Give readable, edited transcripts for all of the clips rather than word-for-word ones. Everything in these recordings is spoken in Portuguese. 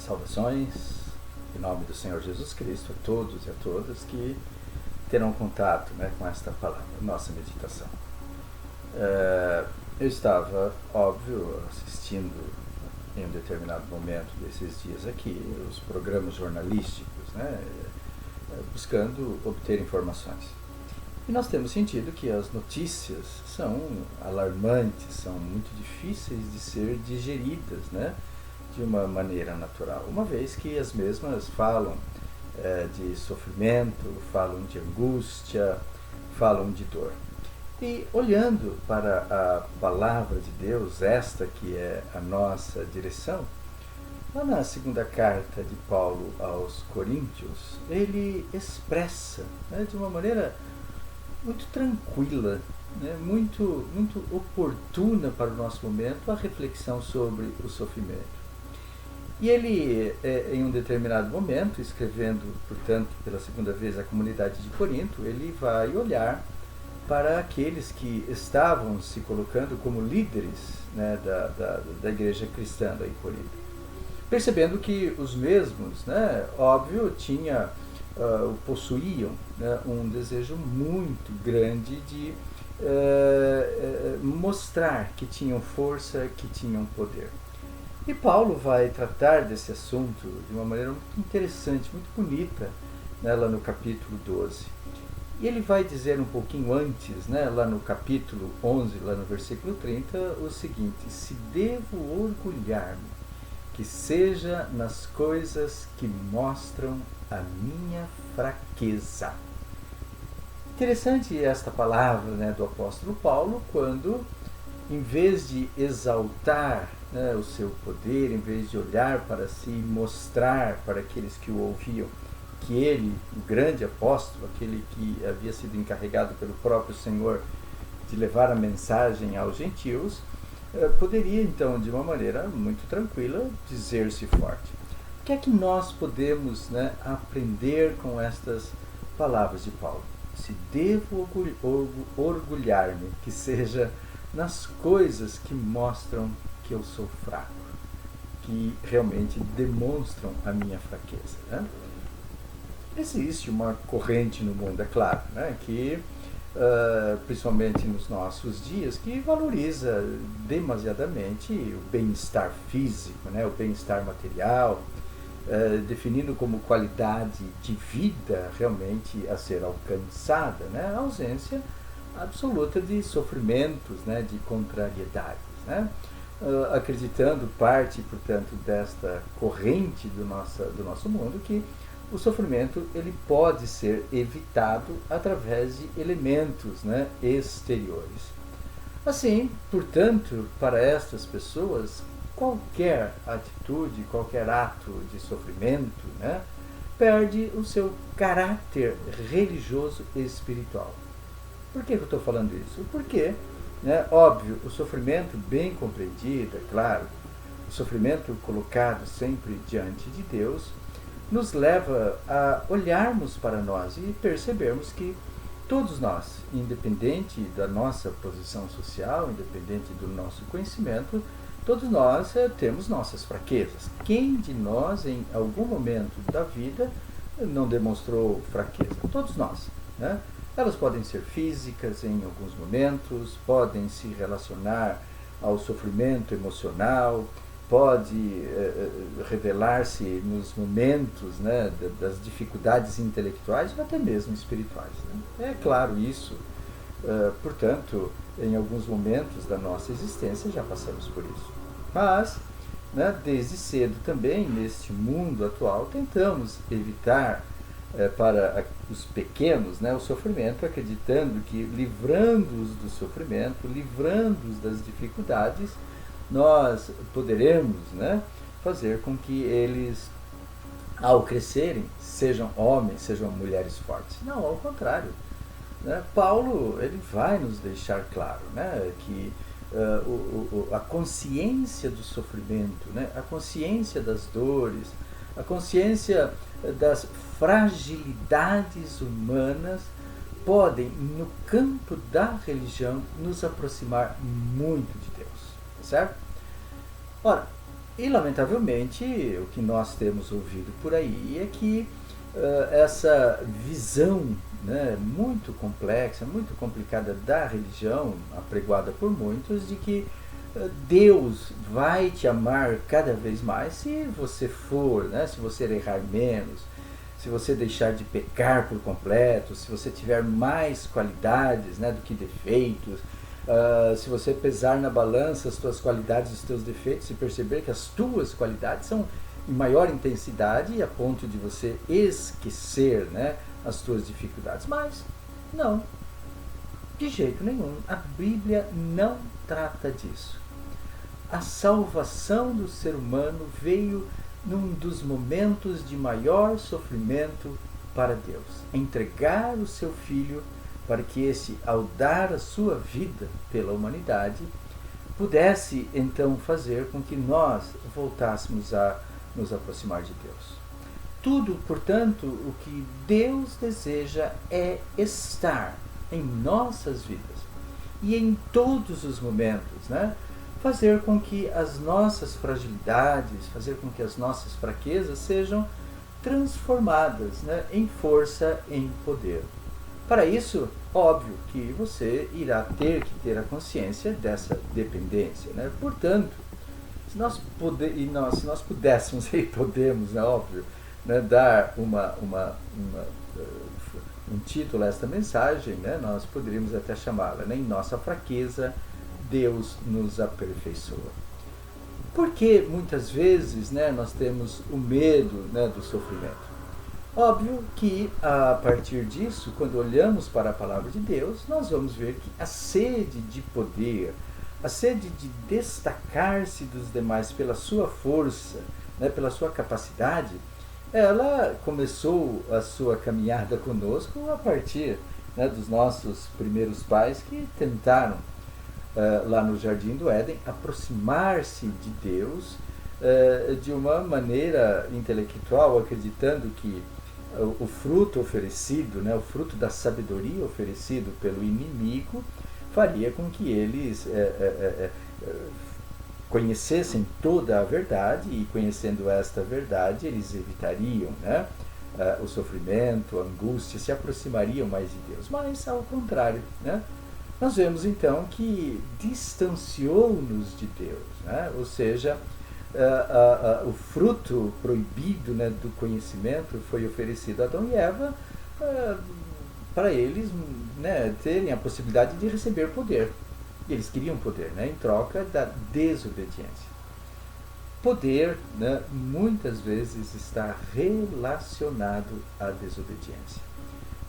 Saudações, em nome do Senhor Jesus Cristo, a todos e a todas que terão contato, com esta palavra, nossa meditação. Eu estava, óbvio, assistindo em um determinado momento desses dias aqui os programas jornalísticos, buscando obter informações. E nós temos sentido que as notícias são alarmantes, são muito difíceis de ser digeridas, de uma maneira natural, uma vez que as mesmas falam de sofrimento, falam de angústia, falam de dor. E olhando para a palavra de Deus, esta que é a nossa direção, lá na segunda carta de Paulo aos Coríntios, ele expressa de uma maneira muito tranquila, muito oportuna para o nosso momento, a reflexão sobre o sofrimento. E ele, em um determinado momento, escrevendo, portanto, pela segunda vez a comunidade de Corinto, ele vai olhar para aqueles que estavam se colocando como líderes da igreja cristã em Corinto, percebendo que os mesmos, óbvio, possuíam um desejo muito grande de mostrar que tinham força, que tinham poder. E Paulo vai tratar desse assunto de uma maneira muito interessante, muito bonita, lá no capítulo 12. E ele vai dizer um pouquinho antes, lá no capítulo 11, lá no versículo 30, o seguinte: se devo orgulhar-me, que seja nas coisas que mostram a minha fraqueza. Interessante esta palavra do apóstolo Paulo, quando, em vez de exaltar o seu poder, em vez de olhar para si e mostrar para aqueles que o ouviam que ele, o grande apóstolo, aquele que havia sido encarregado pelo próprio Senhor de levar a mensagem aos gentios, poderia então, de uma maneira muito tranquila, dizer-se forte. O que é que nós podemos aprender com estas palavras de Paulo? Se devo orgulhar-me, que seja nas coisas que mostram que eu sou fraco, que realmente demonstram a minha fraqueza. Existe uma corrente no mundo, é claro, que, principalmente nos nossos dias, que valoriza demasiadamente o bem-estar físico, o bem-estar material, definindo como qualidade de vida realmente a ser alcançada, a ausência absoluta de sofrimentos, de contrariedades. Acreditando parte, portanto, desta corrente do nosso mundo, que o sofrimento ele pode ser evitado através de elementos exteriores. Assim, portanto, para estas pessoas, qualquer atitude, qualquer ato de sofrimento, perde o seu caráter religioso e espiritual. Por que eu estou falando isso? Porque, óbvio, o sofrimento bem compreendido, é claro, o sofrimento colocado sempre diante de Deus, nos leva a olharmos para nós e percebermos que todos nós, independente da nossa posição social, independente do nosso conhecimento, todos nós temos nossas fraquezas. Quem de nós, em algum momento da vida, não demonstrou fraqueza? Todos nós. Elas podem ser físicas em alguns momentos, podem se relacionar ao sofrimento emocional, pode revelar-se nos momentos das dificuldades intelectuais ou até mesmo espirituais. É claro isso, portanto, em alguns momentos da nossa existência já passamos por isso. Mas, desde cedo também, neste mundo atual, tentamos evitar para os pequenos o sofrimento, acreditando que livrando-os do sofrimento, livrando-os das dificuldades, nós poderemos fazer com que eles, ao crescerem, sejam homens, sejam mulheres fortes. Não, ao contrário. Paulo ele vai nos deixar claro que a consciência do sofrimento, a consciência das dores, a consciência das fragilidades humanas podem, no campo da religião, nos aproximar muito de Deus, certo? Ora, E, lamentavelmente, o que nós temos ouvido por aí é que essa visão, né, muito complexa, muito complicada da religião, apregoada por muitos, de que Deus vai te amar cada vez mais se você for, né, se você errar menos, se você deixar de pecar por completo, se você tiver mais qualidades, né, do que defeitos, se você pesar na balança as tuas qualidades e os teus defeitos e perceber que as tuas qualidades são em maior intensidade a ponto de você esquecer, né, as tuas dificuldades. Mas não, de jeito nenhum. A Bíblia não trata disso. A salvação do ser humano veio num dos momentos de maior sofrimento para Deus. Entregar o seu Filho para que esse, ao dar a sua vida pela humanidade, pudesse então fazer com que nós voltássemos a nos aproximar de Deus. Tudo, portanto, o que Deus deseja é estar em nossas vidas e em todos os momentos, né? Fazer com que as nossas fragilidades, fazer com que as nossas fraquezas sejam transformadas, né, em força, em poder. Para isso, óbvio que você irá ter que ter a consciência dessa dependência, né? Portanto, se nós pudéssemos e podemos, né, óbvio, né, dar um título a esta mensagem, né, nós poderíamos até chamá-la, né, em nossa fraqueza, Deus nos aperfeiçoa. Porque muitas vezes, né, nós temos o medo, né, do sofrimento. Óbvio que a partir disso, quando olhamos para a palavra de Deus, nós vamos ver que a sede de poder, a sede de destacar-se dos demais pela sua força, né, pela sua capacidade, ela começou a sua caminhada conosco a partir, né, dos nossos primeiros pais que tentaram, lá no Jardim do Éden, aproximar-se de Deus de uma maneira intelectual, acreditando que o fruto oferecido, né, o fruto da sabedoria oferecido pelo inimigo, faria com que eles conhecessem toda a verdade, e conhecendo esta verdade, eles evitariam, né, o sofrimento, a angústia, se aproximariam mais de Deus. Mas, ao contrário, né, nós vemos então que distanciou-nos de Deus, né? Ou seja, o fruto proibido, né, do conhecimento foi oferecido a Adão e Eva para eles, né, terem a possibilidade de receber poder. Eles queriam poder, né, em troca da desobediência. Poder, né, muitas vezes está relacionado à desobediência.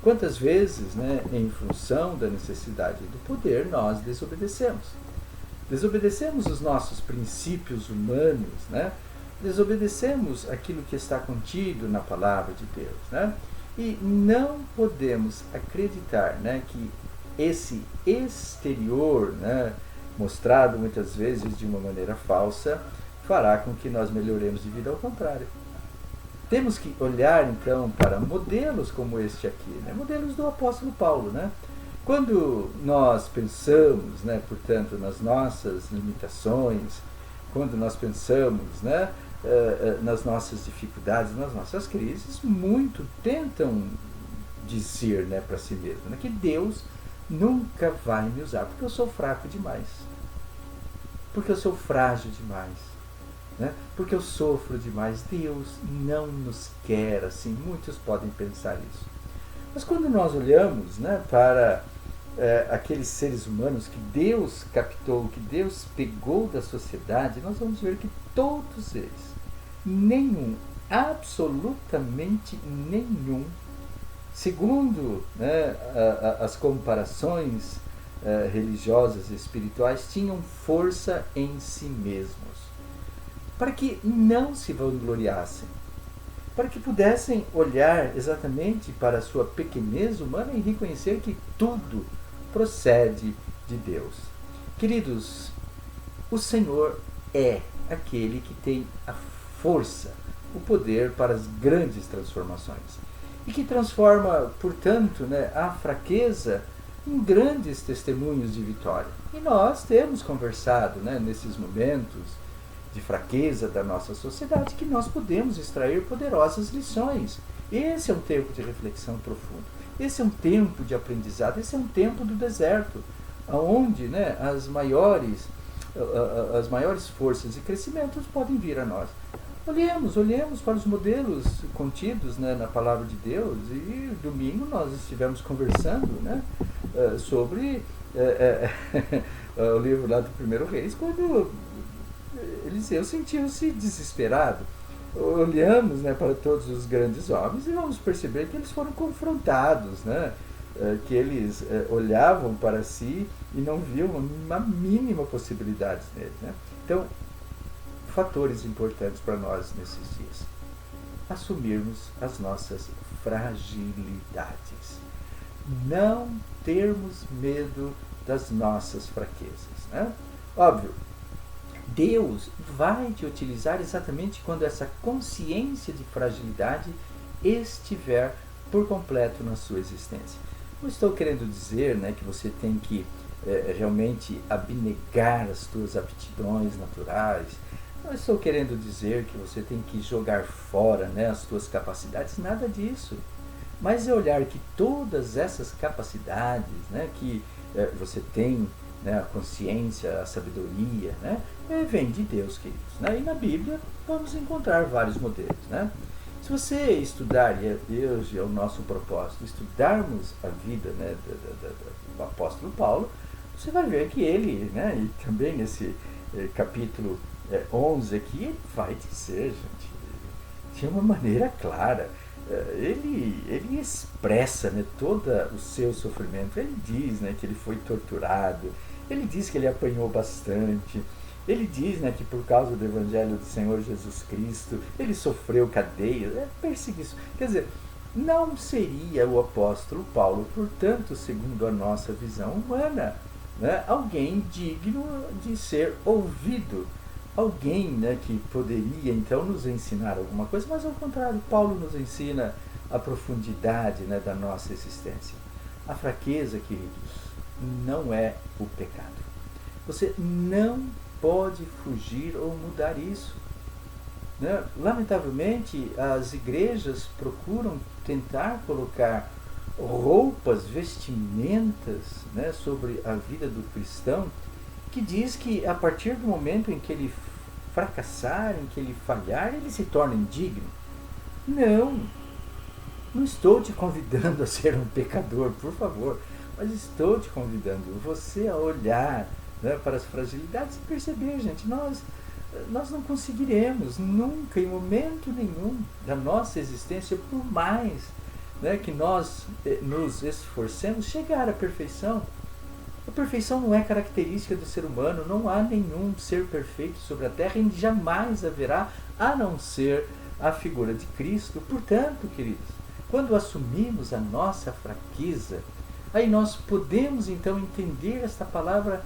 Quantas vezes, né, em função da necessidade do poder, nós desobedecemos? Desobedecemos os nossos princípios humanos, né? Desobedecemos aquilo que está contido na palavra de Deus, né? E não podemos acreditar, né, que esse exterior, né, mostrado muitas vezes de uma maneira falsa, fará com que nós melhoremos de vida. Ao contrário. Temos que olhar então para modelos como este aqui, né? Modelos do apóstolo Paulo, né? Quando nós pensamos, né, portanto, nas nossas limitações, quando nós pensamos, né, nas nossas dificuldades, nas nossas crises, muito tentam dizer, né, para si mesmo, né, que Deus nunca vai me usar, porque eu sou fraco demais, porque eu sou frágil demais, né, porque eu sofro demais. Deus não nos quer assim. Muitos podem pensar isso. Mas quando nós olhamos, né, para aqueles seres humanos que Deus captou, que Deus pegou da sociedade, nós vamos ver que todos eles, nenhum, absolutamente nenhum, segundo, né, as comparações religiosas e espirituais, tinham força em si mesmos, para que não se vangloriassem, para que pudessem olhar exatamente para a sua pequenez humana e reconhecer que tudo procede de Deus. Queridos, o Senhor é aquele que tem a força, o poder para as grandes transformações e que transforma, portanto, né, a fraqueza em grandes testemunhos de vitória. E nós temos conversado, né, nesses momentos de fraqueza da nossa sociedade, que nós podemos extrair poderosas lições. Esse é um tempo de reflexão profunda. Esse é um tempo de aprendizado. Esse é um tempo do deserto, onde, né, as maiores forças de crescimento podem vir a nós. Olhemos para os modelos contidos, né, na Palavra de Deus. E domingo nós estivemos conversando, né, sobre o livro lá do 1º Reis, quando Eliseu sentiu-se desesperado. Olhamos, né, para todos os grandes homens e vamos perceber que eles foram confrontados, né, que eles olhavam para si e não viam uma mínima possibilidade neles, né? Então, fatores importantes para nós nesses dias: assumirmos as nossas fragilidades, não termos medo das nossas fraquezas, né? Óbvio, Deus vai te utilizar exatamente quando essa consciência de fragilidade estiver por completo na sua existência. Não estou querendo dizer, né, que você tem que realmente abnegar as tuas aptidões naturais. Não estou querendo dizer que você tem que jogar fora, né, as tuas capacidades, nada disso. Mas é olhar que todas essas capacidades, né, que você tem, né, a consciência, a sabedoria, né, vem de Deus, queridos, né? E na Bíblia vamos encontrar vários modelos, né? Se você estudar, e hoje é o nosso propósito, estudarmos a vida, né, do apóstolo Paulo, você vai ver que ele, né, e também nesse capítulo 11 aqui, ele vai dizer, gente, de uma maneira clara, ele expressa, né, todo o seu sofrimento. Ele diz, né, que ele foi torturado, ele diz que ele apanhou bastante, ele diz, né, que por causa do Evangelho do Senhor Jesus Cristo, ele sofreu cadeia, perseguição. Quer dizer, não seria o apóstolo Paulo, portanto, segundo a nossa visão humana, né, alguém digno de ser ouvido, alguém, né, que poderia então nos ensinar alguma coisa, mas ao contrário, Paulo nos ensina a profundidade, né, da nossa existência. A fraqueza, queridos, não é o pecado. Você não pode fugir ou mudar isso, né? Lamentavelmente, as igrejas procuram tentar colocar roupas, vestimentas, né, sobre a vida do cristão, que diz que a partir do momento em que ele fracassar, em que ele falhar, ele se torna indigno. Não estou te convidando a ser um pecador, por favor, mas estou te convidando você a olhar, né, para as fragilidades e perceber, gente, nós não conseguiremos nunca, em momento nenhum da nossa existência, por mais, né, que nós nos esforcemos, chegar à perfeição. A perfeição não é característica do ser humano, não há nenhum ser perfeito sobre a terra e jamais haverá, a não ser a figura de Cristo. Portanto, queridos, quando assumimos a nossa fraqueza, aí nós podemos então entender esta palavra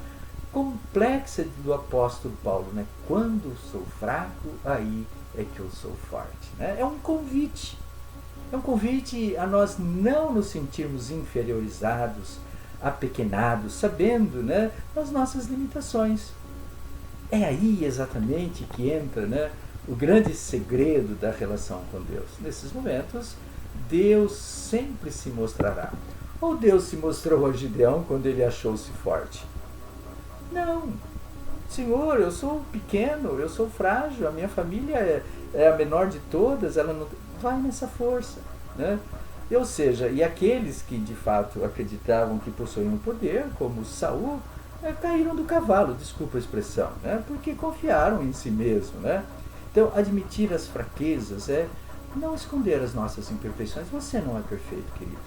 complexa do apóstolo Paulo, né? Quando sou fraco, aí é que eu sou forte, né? É um convite a nós não nos sentirmos inferiorizados, apequenados, sabendo, né, as nossas limitações. É aí exatamente que entra, né, o grande segredo da relação com Deus. Nesses momentos, Deus sempre se mostrará. Ou Deus se mostrou a Gideão quando ele achou-se forte? Não. Senhor, eu sou pequeno, eu sou frágil, a minha família é a menor de todas, ela não vai nessa força, né? Ou seja, e aqueles que de fato acreditavam que possuíam poder, como Saul, caíram do cavalo, desculpa a expressão, né? Porque confiaram em si mesmo, né? Então, admitir as fraquezas é não esconder as nossas imperfeições. Você não é perfeito, querido.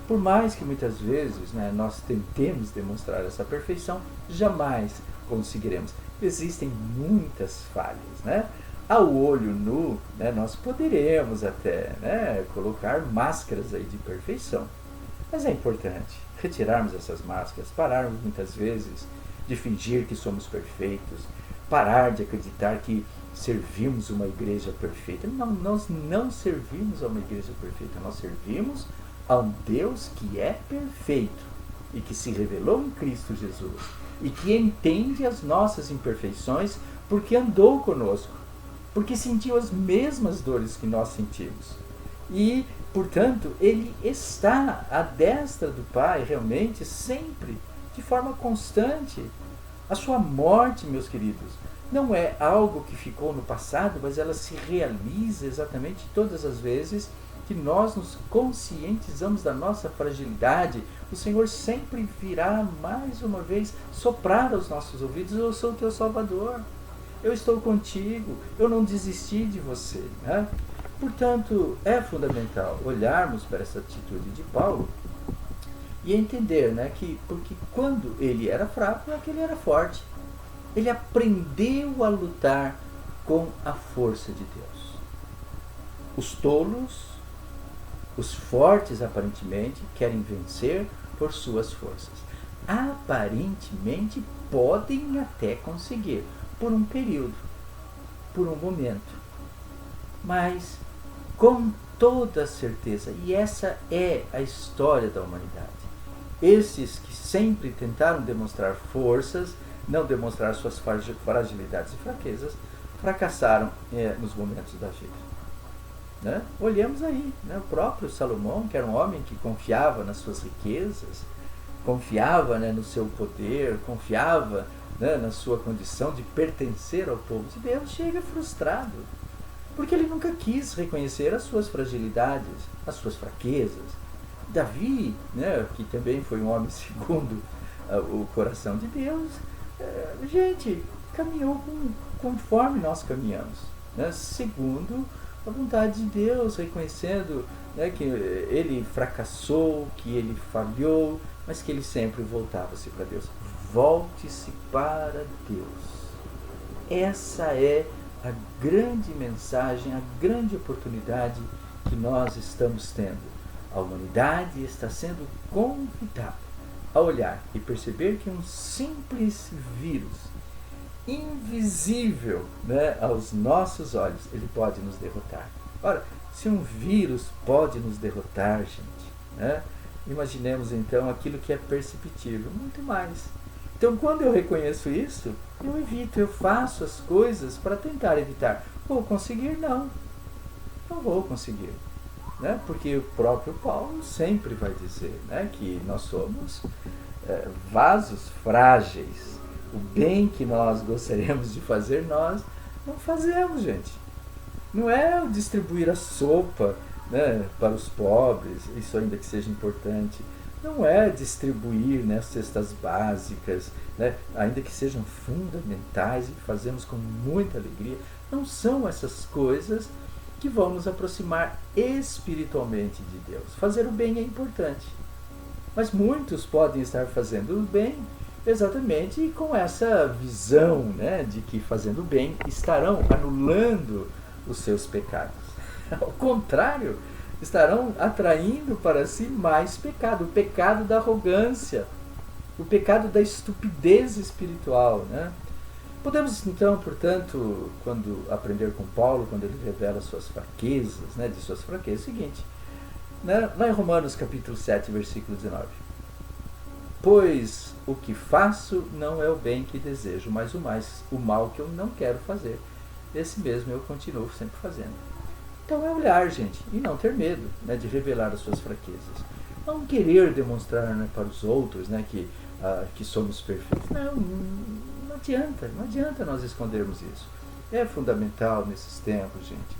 Por mais que muitas vezes, né, nós tentemos demonstrar essa perfeição, jamais conseguiremos. Existem muitas falhas, né? Ao olho nu, né, nós poderemos até, né, colocar máscaras aí de perfeição. Mas é importante retirarmos essas máscaras, pararmos muitas vezes de fingir que somos perfeitos, parar de acreditar que servimos uma igreja perfeita. Não, nós não servimos a uma igreja perfeita, nós servimos a um Deus que é perfeito e que se revelou em Cristo Jesus e que entende as nossas imperfeições porque andou conosco, porque sentiu as mesmas dores que nós sentimos. E, portanto, ele está à destra do Pai realmente sempre, de forma constante. A sua morte, meus queridos, não é algo que ficou no passado, mas ela se realiza exatamente todas as vezes que nós nos conscientizamos da nossa fragilidade. O Senhor sempre virá mais uma vez soprar aos nossos ouvidos: eu sou o teu Salvador, eu estou contigo, eu não desisti de você, né? Portanto, é fundamental olharmos para essa atitude de Paulo e entender, né, que porque quando ele era fraco é que ele era forte. Ele aprendeu a lutar com a força de Deus. Os tolos, os fortes aparentemente, querem vencer por suas forças. Aparentemente podem até conseguir, por um período, por um momento. Mas com toda certeza, e essa é a história da humanidade, esses que sempre tentaram demonstrar forças, não demonstrar suas fragilidades e fraquezas, fracassaram nos momentos da vida. Né? Olhamos aí, né? O próprio Salomão, que era um homem que confiava nas suas riquezas, confiava, né, no seu poder, confiava, né, na sua condição de pertencer ao povo de Deus, chega frustrado, porque ele nunca quis reconhecer as suas fragilidades, as suas fraquezas. Davi, né, que também foi um homem segundo o coração de Deus, gente, caminhou conforme nós caminhamos, né, segundo a vontade de Deus, reconhecendo, né, que ele fracassou, que ele falhou, mas que ele sempre voltava-se para Deus. Volte-se para Deus. Essa é a grande mensagem, a grande oportunidade que nós estamos tendo. A humanidade está sendo convidada a olhar e perceber que um simples vírus, invisível, né, aos nossos olhos, ele pode nos derrotar. Ora, se um vírus pode nos derrotar, gente, né, imaginemos então aquilo que é perceptível, muito mais. Então, quando eu reconheço isso, eu evito, eu faço as coisas para tentar evitar. Vou conseguir? Não vou conseguir, né? Porque o próprio Paulo sempre vai dizer, né, que nós somos vasos frágeis. O bem que nós gostaríamos de fazer, nós não fazemos, gente. Não é distribuir a sopa, né, para os pobres, isso ainda que seja importante. Não é distribuir, né, cestas básicas, né, ainda que sejam fundamentais e que fazemos com muita alegria. Não são essas coisas que vão nos aproximar espiritualmente de Deus. Fazer o bem é importante, mas muitos podem estar fazendo o bem exatamente com essa visão, né, de que fazendo o bem estarão anulando os seus pecados. Ao contrário, estarão atraindo para si mais pecado, o pecado da arrogância, o pecado da estupidez espiritual, né? Podemos então, portanto, quando aprender com Paulo, quando ele revela suas fraquezas, né, de suas fraquezas, é o seguinte, né, lá em Romanos capítulo 7, versículo 19. Pois o que faço não é o bem que desejo, mas o mal que eu não quero fazer, esse mesmo eu continuo sempre fazendo. Então é olhar, gente, e não ter medo, né, de revelar as suas fraquezas. Não querer demonstrar, né, para os outros, né, que somos perfeitos. Não adianta nós escondermos isso. É fundamental nesses tempos, gente,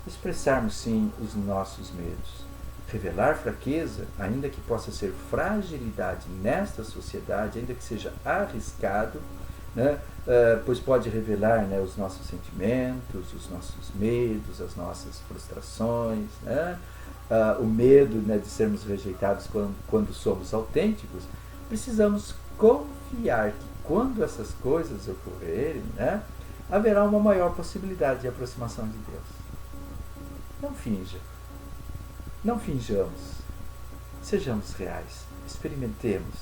expressarmos sim os nossos medos. Revelar fraqueza, ainda que possa ser fragilidade nesta sociedade, ainda que seja arriscado, né, pois pode revelar, né, os nossos sentimentos, os nossos medos, as nossas frustrações, né, o medo, né, de sermos rejeitados quando somos autênticos. Precisamos confiar que quando essas coisas ocorrerem, né, haverá uma maior possibilidade de aproximação de Deus. Não finja. Não finjamos. Sejamos reais. Experimentemos,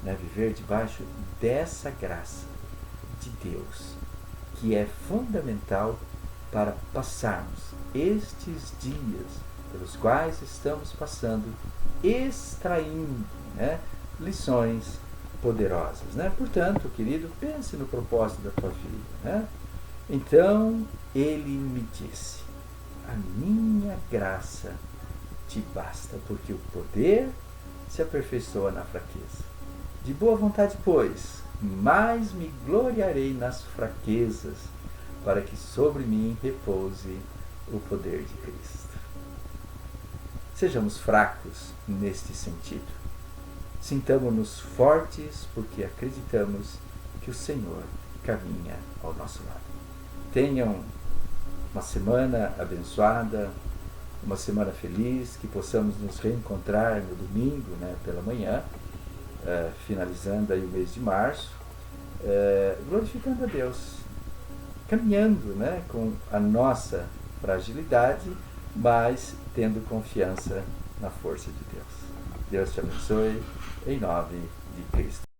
né, viver debaixo dessa graça de Deus, que é fundamental para passarmos estes dias pelos quais estamos passando, extraindo, né, lições poderosas, né? Portanto, querido, pense no propósito da tua vida, né? Então ele me disse: a minha graça te basta, porque o poder se aperfeiçoa na fraqueza. De boa vontade, pois, mais me gloriarei nas fraquezas, para que sobre mim repouse o poder de Cristo. Sejamos fracos neste sentido. Sintamo-nos fortes porque acreditamos que o Senhor caminha ao nosso lado. Tenham uma semana abençoada, uma semana feliz, que possamos nos reencontrar no domingo, pela manhã, finalizando aí o mês de março, glorificando a Deus, caminhando com a nossa fragilidade, mas tendo confiança na força de Deus. Deus te abençoe, em nome de Cristo.